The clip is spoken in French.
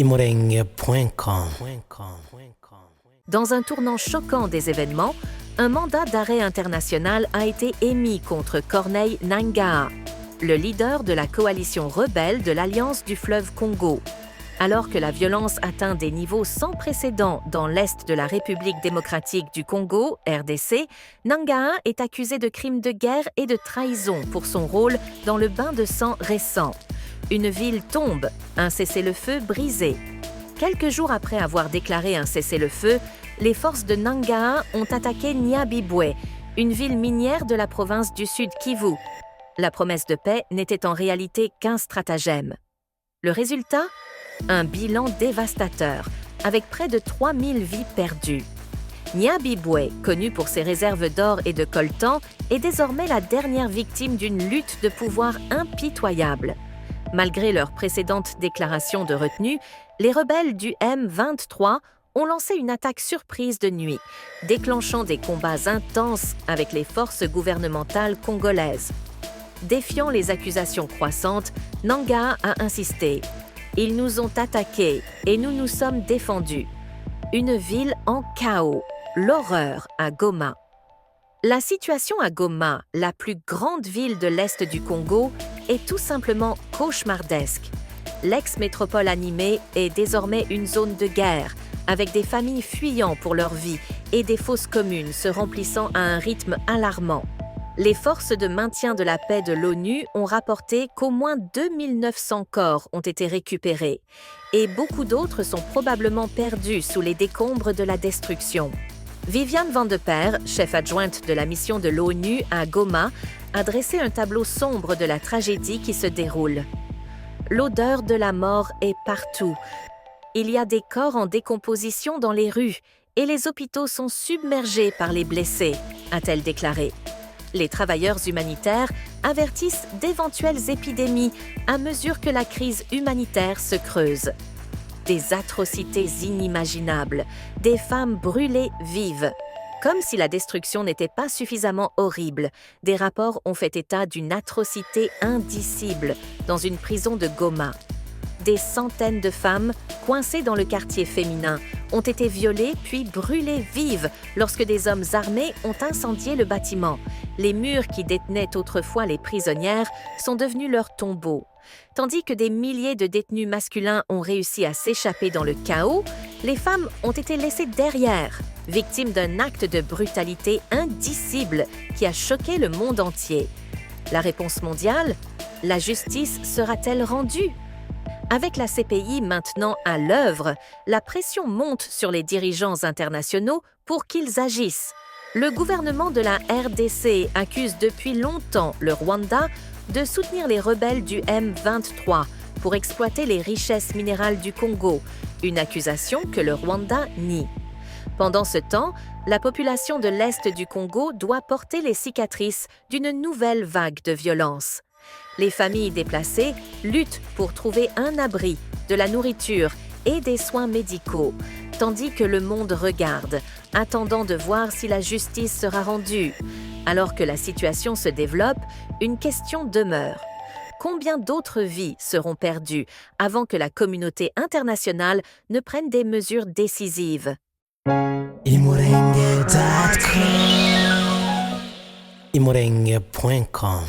imoreng.com. Dans un tournant choquant des événements, un mandat d'arrêt international a été émis contre Corneille Nangaa, le leader de la coalition rebelle de l'Alliance du fleuve Congo. Alors que la violence atteint des niveaux sans précédent dans l'est de la République démocratique du Congo, RDC, Nangaa est accusé de crimes de guerre et de trahison pour son rôle dans le bain de sang récent. Une ville tombe, un cessez-le-feu brisé. Quelques jours après avoir déclaré un cessez-le-feu, les forces de Nangaa ont attaqué Nyabibwe, une ville minière de la province du Sud Kivu. La promesse de paix n'était en réalité qu'un stratagème. Le résultat ? Un bilan dévastateur, avec près de 3000 vies perdues. Nyabibwe, connu pour ses réserves d'or et de coltan, est désormais la dernière victime d'une lutte de pouvoir impitoyable. Malgré leurs précédentes déclarations de retenue, les rebelles du M23 ont lancé une attaque surprise de nuit, déclenchant des combats intenses avec les forces gouvernementales congolaises. Défiant les accusations croissantes, Nangaa a insisté. « Ils nous ont attaqués et nous nous sommes défendus. » Une ville en chaos, l'horreur à Goma. La situation à Goma, la plus grande ville de l'Est du Congo, est tout simplement cauchemardesque. L'ex-métropole animée est désormais une zone de guerre, avec des familles fuyant pour leur vie et des fosses communes se remplissant à un rythme alarmant. Les forces de maintien de la paix de l'ONU ont rapporté qu'au moins 2900 corps ont été récupérés et beaucoup d'autres sont probablement perdus sous les décombres de la destruction. Viviane Van de Per, chef adjointe de la mission de l'ONU à Goma, a dressé un tableau sombre de la tragédie qui se déroule. L'odeur de la mort est partout. Il y a des corps en décomposition dans les rues et les hôpitaux sont submergés par les blessés, a-t-elle déclaré. Les travailleurs humanitaires avertissent d'éventuelles épidémies à mesure que la crise humanitaire se creuse. Des atrocités inimaginables, des femmes brûlées vives. Comme si la destruction n'était pas suffisamment horrible, des rapports ont fait état d'une atrocité indicible dans une prison de Goma. Des centaines de femmes, coincées dans le quartier féminin, ont été violées puis brûlées vives lorsque des hommes armés ont incendié le bâtiment. Les murs qui détenaient autrefois les prisonnières sont devenus leurs tombeaux. Tandis que des milliers de détenus masculins ont réussi à s'échapper dans le chaos, les femmes ont été laissées derrière, victimes d'un acte de brutalité indicible qui a choqué le monde entier. La réponse mondiale ? La justice sera-t-elle rendue ? Avec la CPI maintenant à l'œuvre, la pression monte sur les dirigeants internationaux pour qu'ils agissent. Le gouvernement de la RDC accuse depuis longtemps le Rwanda de soutenir les rebelles du M23 pour exploiter les richesses minérales du Congo, une accusation que le Rwanda nie. Pendant ce temps, la population de l'Est du Congo doit porter les cicatrices d'une nouvelle vague de violence. Les familles déplacées luttent pour trouver un abri, de la nourriture et des soins médicaux, tandis que le monde regarde, attendant de voir si la justice sera rendue. Alors que la situation se développe, une question demeure. Combien d'autres vies seront perdues avant que la communauté internationale ne prenne des mesures décisives? imoreng.com